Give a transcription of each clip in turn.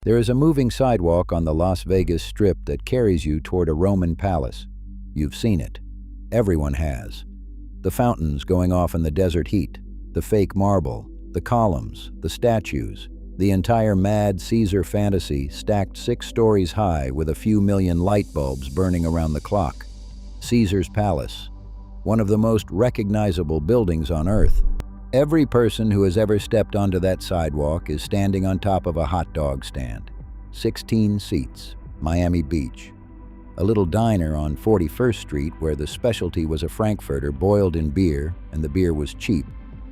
There is a moving sidewalk on the Las Vegas Strip that carries you toward a Roman palace. You've seen it. Everyone has. The fountains going off in the desert heat, the fake marble, the columns, the statues, the entire mad Caesar fantasy stacked 6 stories high with a few million light bulbs burning around the clock. Caesar's Palace, one of the most recognizable buildings on Earth. Every person who has ever stepped onto that sidewalk is standing on top of a hot dog stand. 16 seats, Miami Beach. A little diner on 41st Street where the specialty was a frankfurter boiled in beer, and the beer was cheap,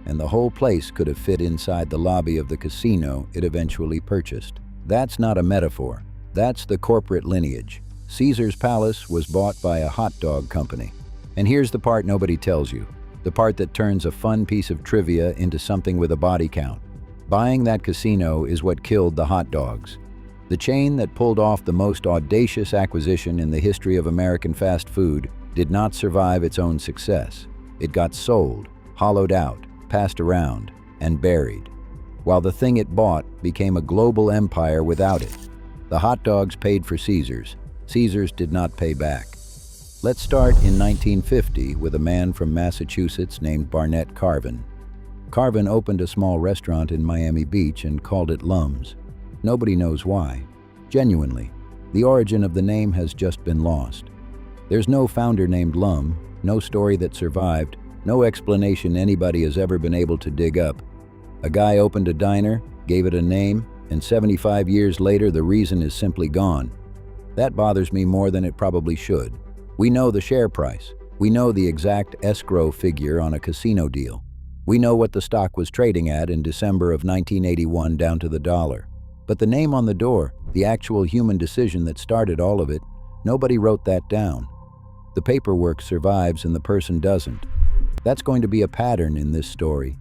and the whole place could have fit inside the lobby of the casino it eventually purchased. That's not a metaphor. That's the corporate lineage. Caesar's Palace was bought by a hot dog company. And here's the part nobody tells you. The part that turns a fun piece of trivia into something with a body count. Buying that casino is what killed the hot dogs. The chain that pulled off the most audacious acquisition in the history of American fast food did not survive its own success. It got sold, hollowed out, passed around, and buried, while the thing it bought became a global empire without it. The hot dogs paid for Caesars. Caesars did not pay back. Let's start in 1950 with a man from Massachusetts named Barnett Carvin. Carvin opened a small restaurant in Miami Beach and called it Lum's. Nobody knows why. Genuinely, the origin of the name has just been lost. There's no founder named Lum, no story that survived, no explanation anybody has ever been able to dig up. A guy opened a diner, gave it a name, and 75 years later the reason is simply gone. That bothers me more than it probably should. We know the share price. We know the exact escrow figure on a casino deal. We know what the stock was trading at in December of 1981 down to the dollar. But the name on the door, the actual human decision that started all of it, nobody wrote that down. The paperwork survives and the person doesn't. That's going to be a pattern in this story.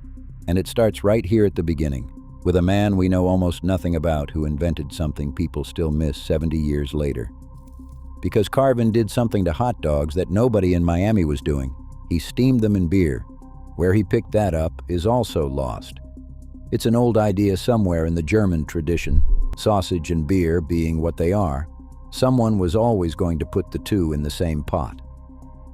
And it starts right here at the beginning, with a man we know almost nothing about who invented something people still miss 70 years later. Because Carvin did something to hot dogs that nobody in Miami was doing. He steamed them in beer. Where he picked that up is also lost. It's an old idea somewhere in the German tradition, sausage and beer being what they are. Someone was always going to put the two in the same pot.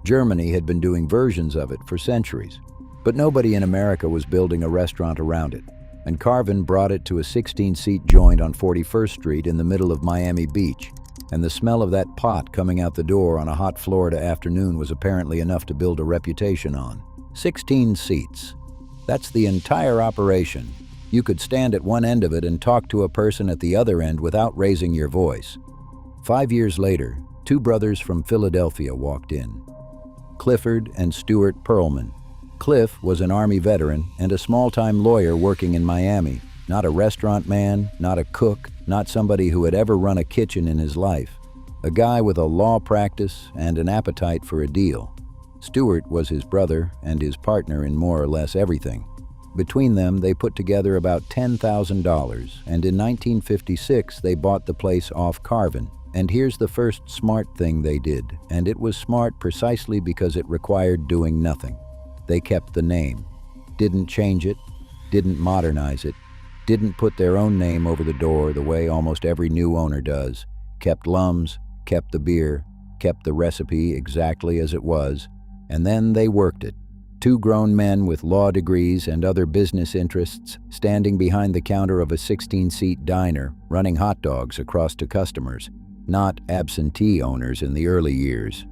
Germany had been doing versions of it for centuries, but nobody in America was building a restaurant around it. And Carvin brought it to a 16-seat joint on 41st Street in the middle of Miami Beach. And the smell of that pot coming out the door on a hot Florida afternoon was apparently enough to build a reputation on. 16 seats. That's the entire operation. You could stand at one end of it and talk to a person at the other end without raising your voice. 5 years later, 2 brothers from Philadelphia walked in. Clifford and Stuart Pearlman. Cliff was an Army veteran and a small-time lawyer working in Miami. Not a restaurant man, not a cook, not somebody who had ever run a kitchen in his life. A guy with a law practice and an appetite for a deal. Stuart was his brother and his partner in more or less everything. Between them, they put together about $10,000, and in 1956, they bought the place off Carvin. And here's the first smart thing they did, and it was smart precisely because it required doing nothing. They kept the name. Didn't change it, didn't modernize it, didn't put their own name over the door the way almost every new owner does. Kept Lum's, kept the beer, kept the recipe exactly as it was, and then they worked it. 2 grown men with law degrees and other business interests standing behind the counter of a 16-seat diner, running hot dogs across to customers, not absentee owners in the early years.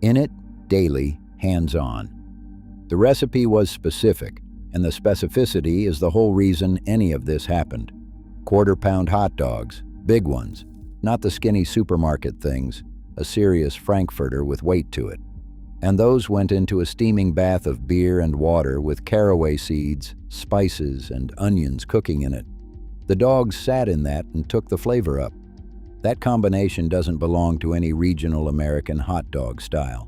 In it, daily, hands-on. The recipe was specific, and the specificity is the whole reason any of this happened. Quarter-pound hot dogs, big ones, not the skinny supermarket things, a serious frankfurter with weight to it. And those went into a steaming bath of beer and water with caraway seeds, spices, and onions cooking in it. The dogs sat in that and took the flavor up. That combination doesn't belong to any regional American hot dog style.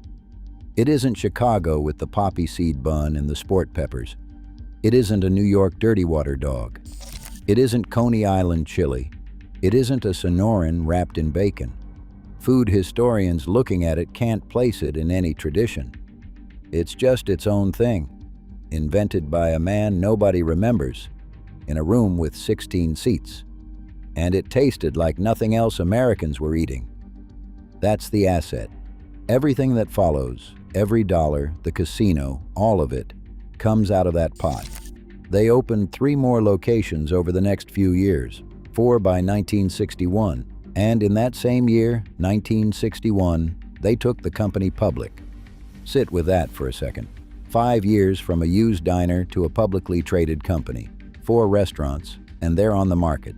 It isn't Chicago with the poppy seed bun and the sport peppers. It isn't a New York dirty water dog. It isn't Coney Island chili. It isn't a Sonoran wrapped in bacon. Food historians looking at it can't place it in any tradition. It's just its own thing, invented by a man nobody remembers, in a room with 16 seats. and it tasted like nothing else Americans were eating. That's the asset. Everything that follows, every dollar, the casino, all of it, comes out of that pot. They opened 3 more locations over the next few years, 4 by 1961, and in that same year, 1961, they took the company public. Sit with that for a second. 5 years from a used diner to a publicly traded company, 4 restaurants, and they're on the market.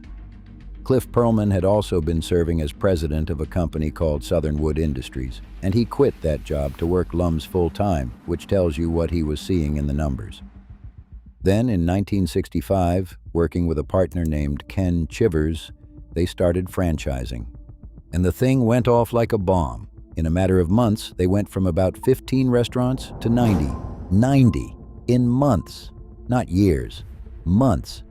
Cliff Pearlman had also been serving as president of a company called Southern Wood Industries, and he quit that job to work Lum's full-time, which tells you what he was seeing in the numbers. Then, in 1965, working with a partner named Ken Chivers, they started franchising. And the thing went off like a bomb. In a matter of months, they went from about 15 restaurants to 90. 90! In months. Not years. Months.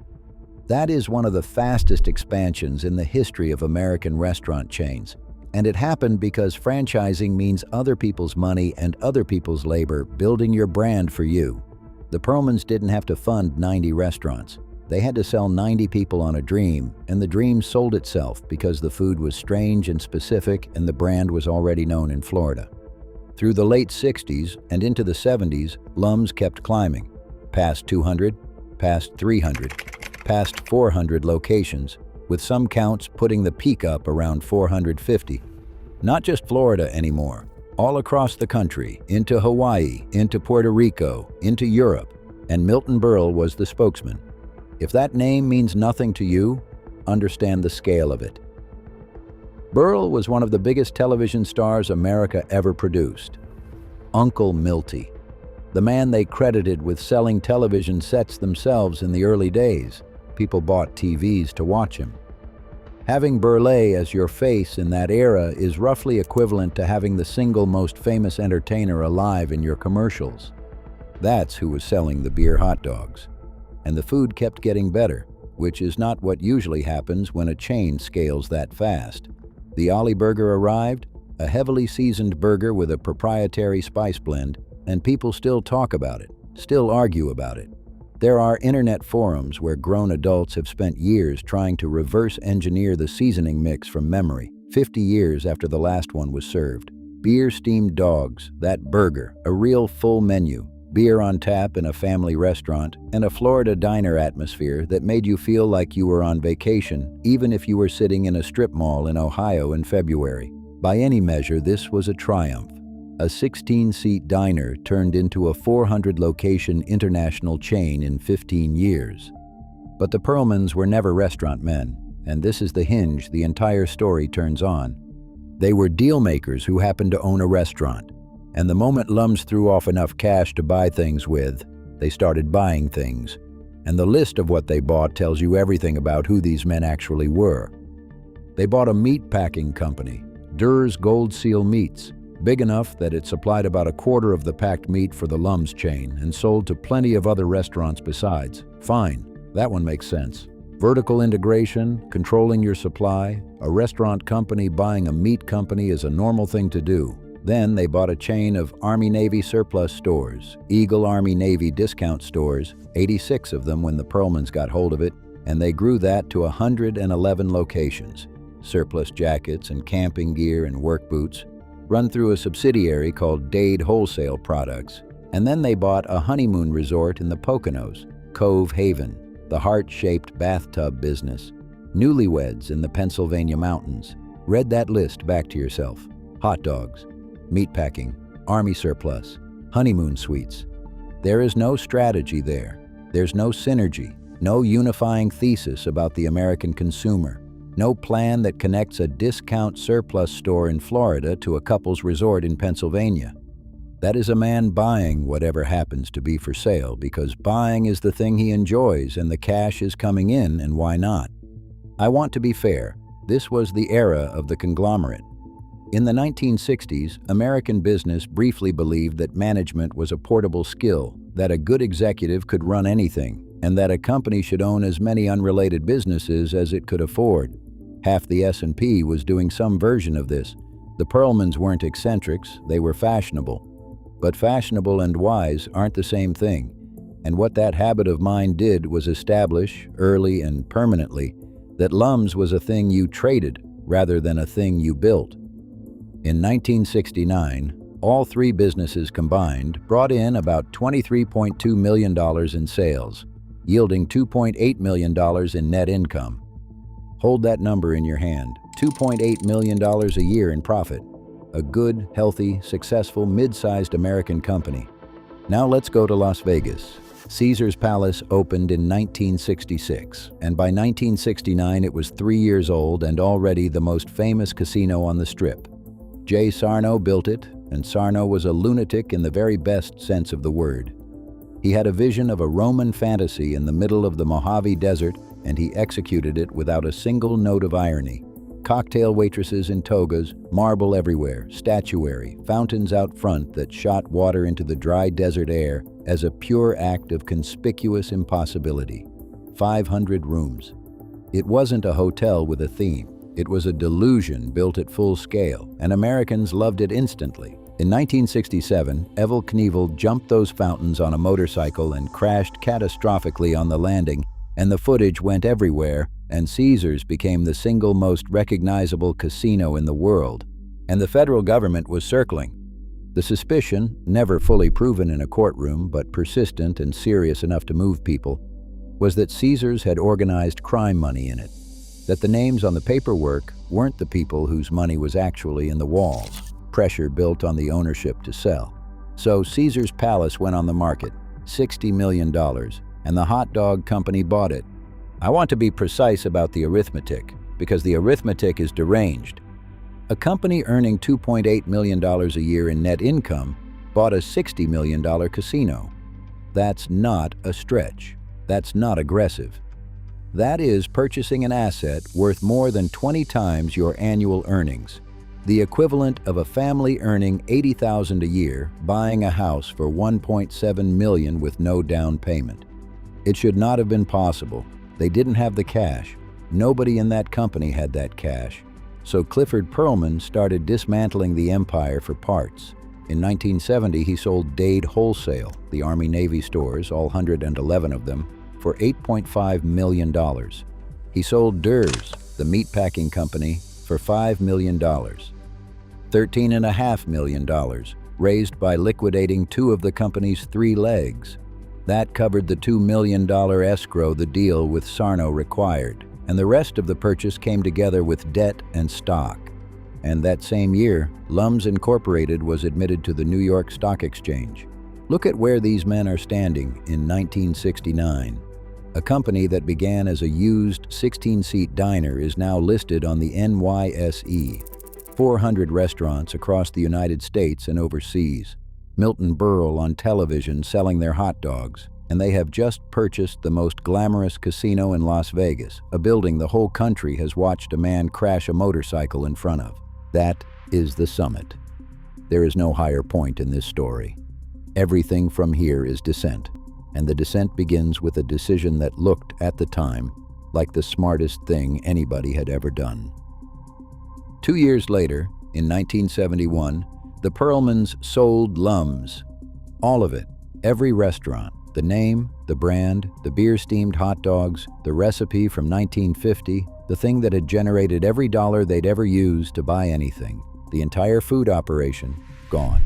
That is one of the fastest expansions in the history of American restaurant chains. And it happened because franchising means other people's money and other people's labor building your brand for you. The Pearlmans didn't have to fund 90 restaurants. They had to sell 90 people on a dream, and the dream sold itself because the food was strange and specific and the brand was already known in Florida. Through the late 60s and into the 70s, Lum's kept climbing. Past 200, past 300, past 400 locations, with some counts putting the peak up around 450. Not just Florida anymore. All across the country, into Hawaii, into Puerto Rico, into Europe, and Milton Berle was the spokesman. If that name means nothing to you, understand the scale of it. Berle was one of the biggest television stars America ever produced. Uncle Milty, the man they credited with selling television sets themselves in the early days. People bought TVs to watch him. Having Berle as your face in that era is roughly equivalent to having the single most famous entertainer alive in your commercials. That's who was selling the beer hot dogs. And the food kept getting better, which is not what usually happens when a chain scales that fast. The Ollie Burger arrived, a heavily seasoned burger with a proprietary spice blend, and people still talk about it, still argue about it. There are internet forums where grown adults have spent years trying to reverse engineer the seasoning mix from memory, 50 years after the last one was served. Beer-steamed dogs, that burger, a real full menu, beer on tap in a family restaurant, and a Florida diner atmosphere that made you feel like you were on vacation, even if you were sitting in a strip mall in Ohio in February. By any measure, this was a triumph. A 16-seat diner turned into a 400-location international chain in 15 years. But the Pearlmans were never restaurant men, and this is the hinge the entire story turns on. They were deal-makers who happened to own a restaurant. And the moment Lum's threw off enough cash to buy things with, they started buying things. And the list of what they bought tells you everything about who these men actually were. They bought a meat packing company, Durr's Gold Seal Meats, big enough that it supplied about a quarter of the packed meat for the Lum's chain and sold to plenty of other restaurants besides. Fine, that one makes sense. Vertical integration, controlling your supply, a restaurant company buying a meat company is a normal thing to do. Then they bought a chain of Army-Navy surplus stores, Eagle Army-Navy discount stores, 86 of them when the Pearlmans got hold of it, and they grew that to 111 locations. Surplus jackets and camping gear and work boots, run through a subsidiary called Dade Wholesale Products. And then they bought a honeymoon resort in the Poconos, Cove Haven, the heart-shaped bathtub business, newlyweds in the Pennsylvania mountains. Read that list back to yourself. Hot dogs, meatpacking, Army surplus, honeymoon suites. There is no strategy there. There's no synergy, no unifying thesis about the American consumer, no plan that connects a discount surplus store in Florida to a couple's resort in Pennsylvania. That is a man buying whatever happens to be for sale because buying is the thing he enjoys and the cash is coming in, and why not? I want to be fair. This was the era of the conglomerate. In the 1960s, American business briefly believed that management was a portable skill, that a good executive could run anything, and that a company should own as many unrelated businesses as it could afford. Half the S&P was doing some version of this. The Pearlmans weren't eccentrics, they were fashionable. But fashionable and wise aren't the same thing. And what that habit of mind did was establish, early and permanently, that Lums was a thing you traded rather than a thing you built. In 1969, all three businesses combined brought in about $23.2 million in sales, yielding $2.8 million in net income. Hold that number in your hand, $2.8 million a year in profit. A good, healthy, successful, mid-sized American company. Now let's go to Las Vegas. Caesars Palace opened in 1966, and by 1969 it was 3 years old and already the most famous casino on the Strip. Jay Sarno built it, and Sarno was a lunatic in the very best sense of the word. He had a vision of a Roman fantasy in the middle of the Mojave Desert, and he executed it without a single note of irony. Cocktail waitresses in togas, marble everywhere, statuary, fountains out front that shot water into the dry desert air as a pure act of conspicuous impossibility. 500 rooms. It wasn't a hotel with a theme. It was a delusion built at full scale, and Americans loved it instantly. In 1967, Evel Knievel jumped those fountains on a motorcycle and crashed catastrophically on the landing, and the footage went everywhere, and Caesars became the single most recognizable casino in the world. And the federal government was circling. The suspicion, never fully proven in a courtroom but persistent and serious enough to move people, was that Caesars had organized crime money in it, that the names on the paperwork weren't the people whose money was actually in the walls. Pressure built on the ownership to sell. So Caesars Palace went on the market, $60 million, and the hot dog company bought it. I want to be precise about the arithmetic, because the arithmetic is deranged. A company earning $2.8 million a year in net income bought a $60 million casino. That's not a stretch. That's not aggressive. That is purchasing an asset worth more than 20 times your annual earnings, the equivalent of a family earning $80,000 a year buying a house for $1.7 million with no down payment. It should not have been possible. They didn't have the cash. Nobody in that company had that cash. So Clifford Pearlman started dismantling the empire for parts. In 1970, he sold Dade Wholesale, the Army-Navy stores, all 111 of them, for $8.5 million. He sold Durs, the meatpacking company, for $5 million. $13.5 million, raised by liquidating 2 of the company's 3 legs. That covered the $2 million escrow the deal with Sarno required, and the rest of the purchase came together with debt and stock. And that same year, Lums Incorporated was admitted to the New York Stock Exchange. Look at where these men are standing in 1969. A company that began as a used 16-seat diner is now listed on the NYSE. 400 restaurants across the United States and overseas. Milton Berle on television selling their hot dogs, and they have just purchased the most glamorous casino in Las Vegas, a building the whole country has watched a man crash a motorcycle in front of. That is the summit. There is no higher point in this story. Everything from here is descent, and the descent begins with a decision that looked, at the time, like the smartest thing anybody had ever done. 2 years later, in 1971, the Pearlmans sold Lums. All of it, every restaurant, the name, the brand, the beer-steamed hot dogs, the recipe from 1950, the thing that had generated every dollar they'd ever used to buy anything, the entire food operation, gone.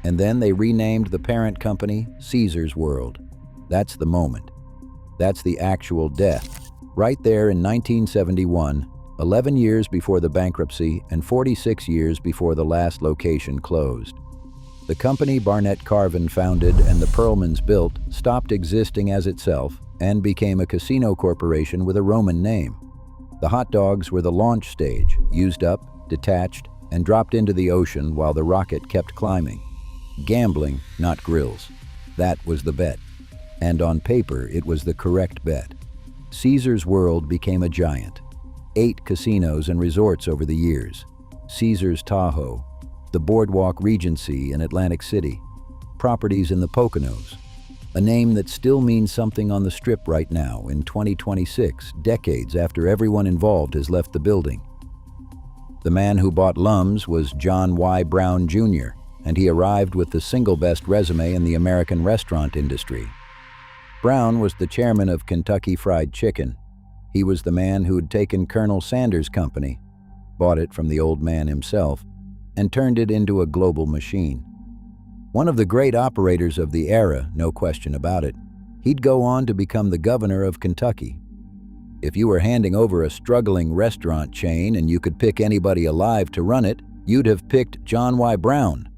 And then they renamed the parent company Caesars World. That's the moment. That's the actual death. Right there in 1971, 11 years before the bankruptcy and 46 years before the last location closed. The company Barnett Carvin founded and the Pearlmans built stopped existing as itself and became a casino corporation with a Roman name. The hot dogs were the launch stage, used up, detached, and dropped into the ocean while the rocket kept climbing. Gambling, not grills. That was the bet. And on paper, it was the correct bet. Caesars World became a giant. 8 casinos and resorts over the years. Caesars Tahoe, the Boardwalk Regency in Atlantic City, properties in the Poconos, a name that still means something on the Strip right now in 2026, decades after everyone involved has left the building. The man who bought Lums was John Y. Brown Jr., and he arrived with the single best resume in the American restaurant industry. Brown was the chairman of Kentucky Fried Chicken. He was the man who had taken Colonel Sanders' company, bought it from the old man himself, and turned it into a global machine. One of the great operators of the era, no question about it. He'd go on to become the governor of Kentucky. If you were handing over a struggling restaurant chain and you could pick anybody alive to run it, you'd have picked John Y. Brown.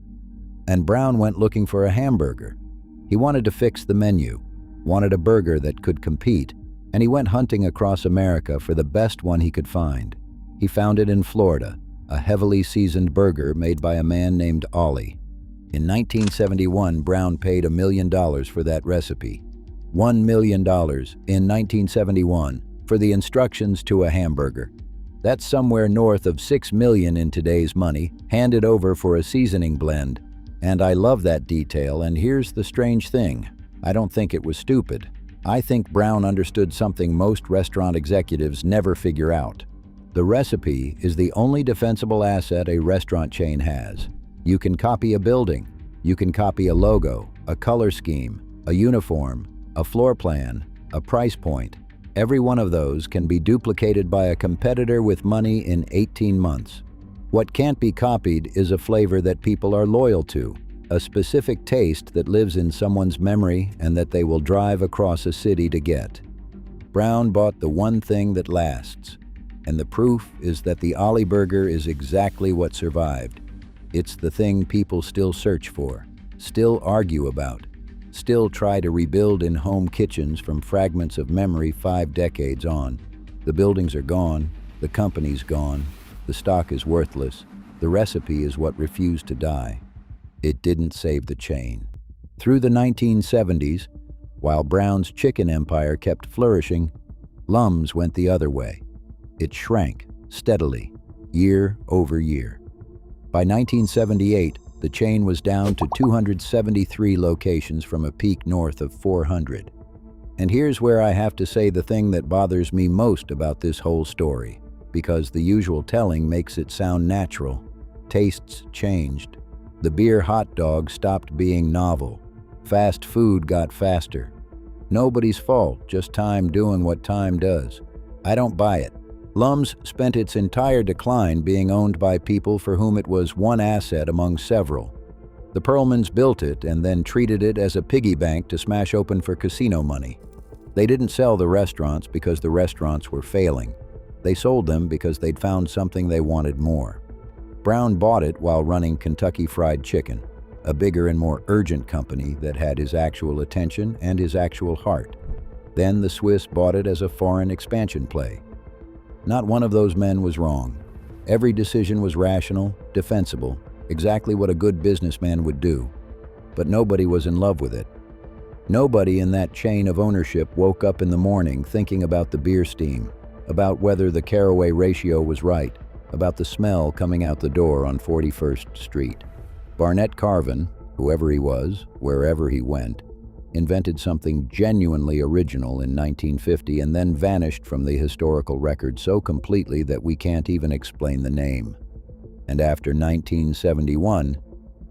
And Brown went looking for a hamburger. He wanted to fix the menu, wanted a burger that could compete, and he went hunting across America for the best one he could find. He found it in Florida, a heavily seasoned burger made by a man named Ollie. In 1971, Brown paid $1 million for that recipe. $1 million in 1971 for the instructions to a hamburger. That's somewhere north of $6 million in today's money, handed over for a seasoning blend. And I love that detail, and here's the strange thing. I don't think it was stupid. I think Brown understood something most restaurant executives never figure out. The recipe is the only defensible asset a restaurant chain has. You can copy a building, you can copy a logo, a color scheme, a uniform, a floor plan, a price point. Every one of those can be duplicated by a competitor with money in 18 months. What can't be copied is a flavor that people are loyal to, a specific taste that lives in someone's memory and that they will drive across a city to get. Brown bought the one thing that lasts, and the proof is that the Ollie Burger is exactly what survived. It's the thing people still search for, still argue about, still try to rebuild in home kitchens from fragments of memory 5 decades on. The buildings are gone, the company's gone, the stock is worthless, the recipe is what refused to die. It didn't save the chain. Through the 1970s, while Brown's chicken empire kept flourishing, Lum's went the other way. It shrank steadily, year over year. By 1978, the chain was down to 273 locations from a peak north of 400. And here's where I have to say the thing that bothers me most about this whole story, because the usual telling makes it sound natural. Tastes changed. The beer hot dog stopped being novel. Fast food got faster. Nobody's fault, just time doing what time does. I don't buy it. Lum's spent its entire decline being owned by people for whom it was one asset among several. The Pearlmans built it and then treated it as a piggy bank to smash open for casino money. They didn't sell the restaurants because the restaurants were failing. They sold them because they'd found something they wanted more. Brown bought it while running Kentucky Fried Chicken, a bigger and more urgent company that had his actual attention and his actual heart. Then the Swiss bought it as a foreign expansion play. Not one of those men was wrong. Every decision was rational, defensible, exactly what a good businessman would do. But nobody was in love with it. Nobody in that chain of ownership woke up in the morning thinking about the beer steam, about whether the caraway ratio was right, about the smell coming out the door on 41st Street. Barnett Carvin, whoever he was, wherever he went, invented something genuinely original in 1950 and then vanished from the historical record so completely that we can't even explain the name. And after 1971,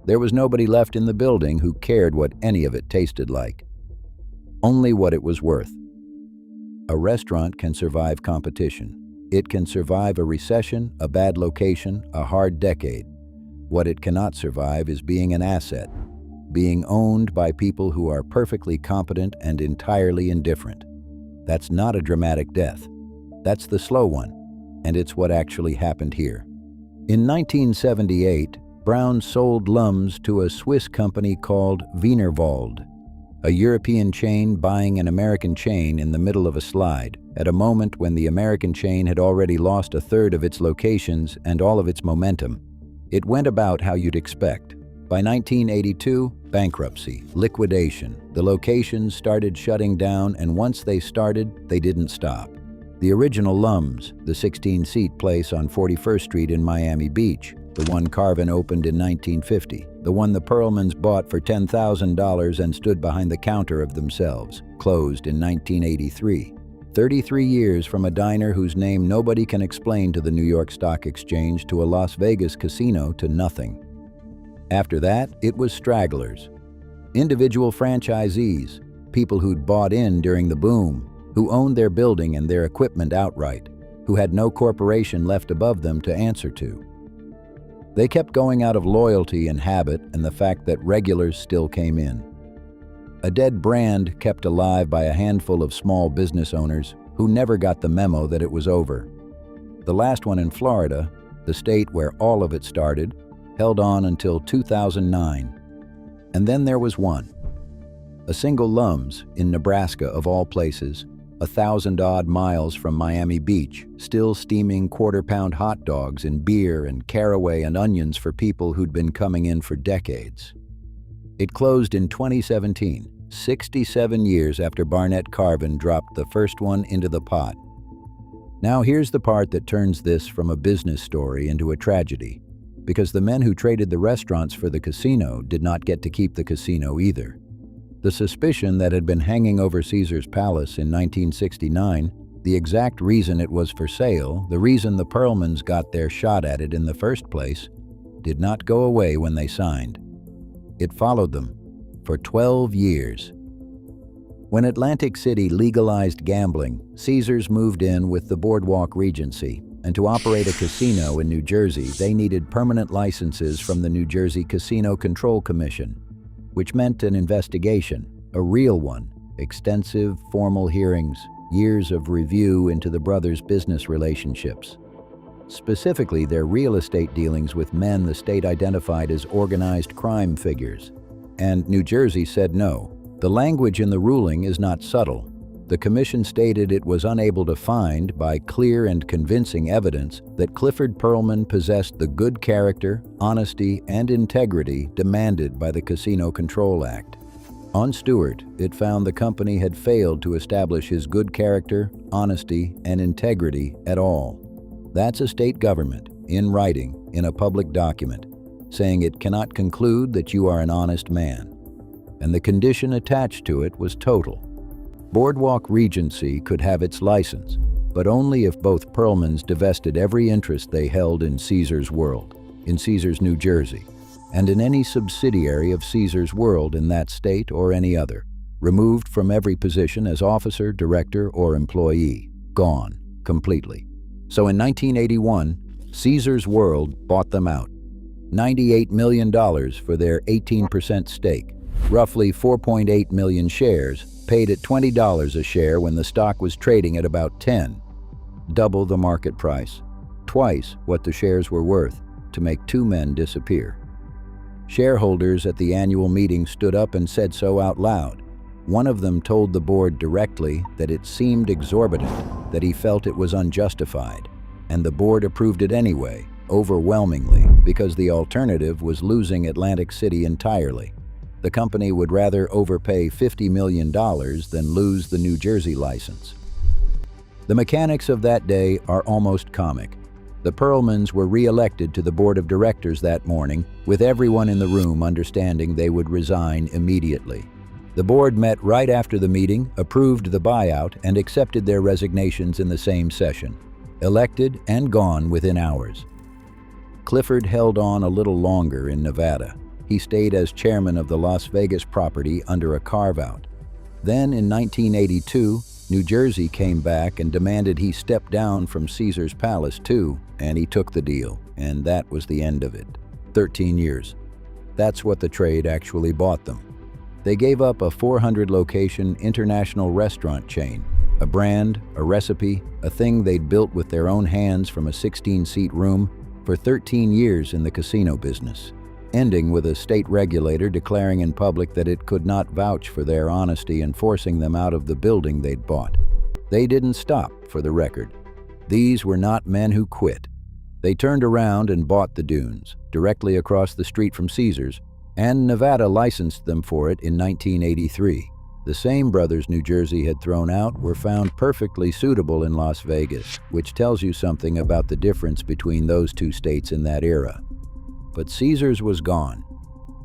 there was nobody left in the building who cared what any of it tasted like. Only what it was worth. A restaurant can survive competition. It can survive a recession, a bad location, a hard decade. What it cannot survive is being an asset, being owned by people who are perfectly competent and entirely indifferent. That's not a dramatic death. That's the slow one, and it's what actually happened here. In 1978, Brown sold Lum's to a Swiss company called Wienerwald, a European chain buying an American chain in the middle of a slide, at a moment when the American chain had already lost a third of its locations and all of its momentum. It went about how you'd expect. By 1982, bankruptcy, liquidation. The locations started shutting down, and once they started, they didn't stop. The original Lum's, the 16-seat place on 41st Street in Miami Beach, the one Carvin opened in 1950, the one the Pearlmans bought for $10,000 and stood behind the counter of themselves, closed in 1983. 33 years from a diner whose name nobody can explain to the New York Stock Exchange to a Las Vegas casino to nothing. After that, it was stragglers. Individual franchisees, people who'd bought in during the boom, who owned their building and their equipment outright, who had no corporation left above them to answer to. They kept going out of loyalty and habit and the fact that regulars still came in. A dead brand kept alive by a handful of small business owners who never got the memo that it was over. The last one in Florida, the state where all of it started, held on until 2009. And then there was one. A single Lums in Nebraska of all places, 1,000-odd miles from Miami Beach, still steaming quarter-pound hot dogs and beer and caraway and onions for people who'd been coming in for decades. It closed in 2017, 67 years after Barnett Carvin dropped the first one into the pot. Now here's the part that turns this from a business story into a tragedy, because the men who traded the restaurants for the casino did not get to keep the casino either. The suspicion that had been hanging over Caesar's Palace in 1969, the exact reason it was for sale, the reason the Pearlmans got their shot at it in the first place, did not go away when they signed. It followed them for 12 years. When Atlantic City legalized gambling, Caesars moved in with the Boardwalk Regency, and to operate a casino in New Jersey, they needed permanent licenses from the New Jersey Casino Control Commission, which meant an investigation, a real one, extensive formal hearings, years of review into the brothers' business relationships. Specifically, their real estate dealings with men the state identified as organized crime figures. And New Jersey said no. The language in the ruling is not subtle. The commission stated it was unable to find, by clear and convincing evidence, that Clifford Pearlman possessed the good character, honesty, and integrity demanded by the Casino Control Act. On Stewart, it found the company had failed to establish his good character, honesty, and integrity at all. That's a state government, in writing, in a public document, saying it cannot conclude that you are an honest man. And the condition attached to it was total. Boardwalk Regency could have its license, but only if both Pearlmans divested every interest they held in Caesars World, in Caesars, New Jersey, and in any subsidiary of Caesars World in that state or any other, removed from every position as officer, director, or employee, gone completely. So in 1981, Caesars World bought them out. $98 million for their 18% stake, roughly 4.8 million shares, paid at $20 a share when the stock was trading at about 10, double the market price, twice what the shares were worth, to make two men disappear. Shareholders at the annual meeting stood up and said so out loud. One of them told the board directly that it seemed exorbitant, that he felt it was unjustified, and the board approved it anyway, overwhelmingly, because the alternative was losing Atlantic City entirely. The company would rather overpay $50 million than lose the New Jersey license. The mechanics of that day are almost comic. The Pearlmans were re-elected to the board of directors that morning, with everyone in the room understanding they would resign immediately. The board met right after the meeting, approved the buyout, and accepted their resignations in the same session. Elected and gone within hours. Clifford held on a little longer in Nevada. He stayed as chairman of the Las Vegas property under a carve-out. Then in 1982, New Jersey came back and demanded he step down from Caesar's Palace too, and he took the deal, and that was the end of it. 13 years. That's what the trade actually bought them. They gave up a 400-location international restaurant chain, a brand, a recipe, a thing they'd built with their own hands from a 16-seat room for 13 years in the casino business, ending with a state regulator declaring in public that it could not vouch for their honesty and forcing them out of the building they'd bought. They didn't stop, for the record. These were not men who quit. They turned around and bought the Dunes, directly across the street from Caesars, and Nevada licensed them for it in 1983. The same brothers New Jersey had thrown out were found perfectly suitable in Las Vegas, which tells you something about the difference between those two states in that era. But Caesars was gone.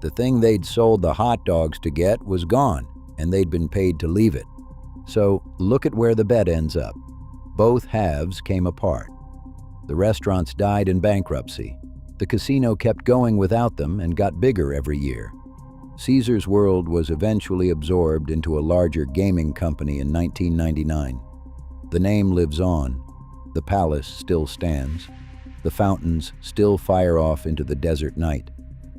The thing they'd sold the hot dogs to get was gone, and they'd been paid to leave it. So look at where the bet ends up. Both halves came apart. The restaurants died in bankruptcy. The casino kept going without them and got bigger every year. Caesar's World was eventually absorbed into a larger gaming company in 1999. The name lives on, the palace still stands, the fountains still fire off into the desert night.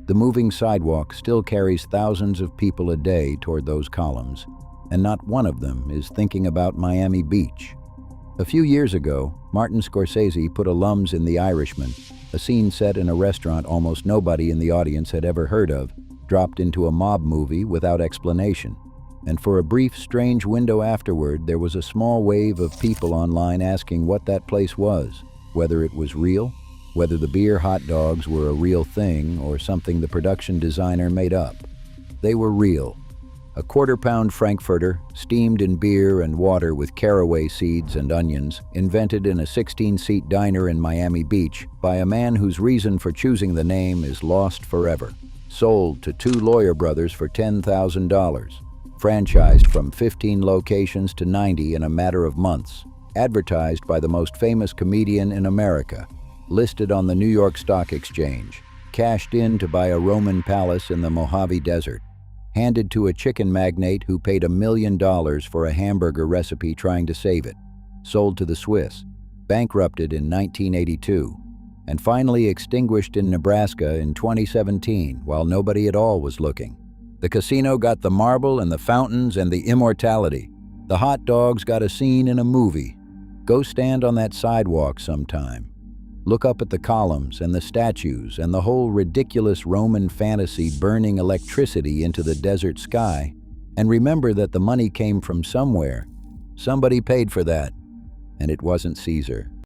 The moving sidewalk still carries thousands of people a day toward those columns, and not one of them is thinking about Miami Beach. A few years ago, Martin Scorsese put alums in The Irishman, a scene set in a restaurant almost nobody in the audience had ever heard of, dropped into a mob movie without explanation. And for a brief, strange window afterward, there was a small wave of people online asking what that place was, whether it was real, whether the beer hot dogs were a real thing or something the production designer made up. They were real. A quarter-pound Frankfurter, steamed in beer and water with caraway seeds and onions, invented in a 16-seat diner in Miami Beach by a man whose reason for choosing the name is lost forever. Sold to two lawyer brothers for $10,000. Franchised from 15 locations to 90 in a matter of months. Advertised by the most famous comedian in America. Listed on the New York Stock Exchange. Cashed in to buy a Roman palace in the Mojave Desert. Handed to a chicken magnate who paid $1 million for a hamburger recipe trying to save it. Sold to the Swiss. Bankrupted in 1982. And finally extinguished in Nebraska in 2017 while nobody at all was looking. The casino got the marble and the fountains and the immortality. The hot dogs got a scene in a movie. Go stand on that sidewalk sometime. Look up at the columns and the statues and the whole ridiculous Roman fantasy burning electricity into the desert sky, and remember that the money came from somewhere. Somebody paid for that, and it wasn't Caesar.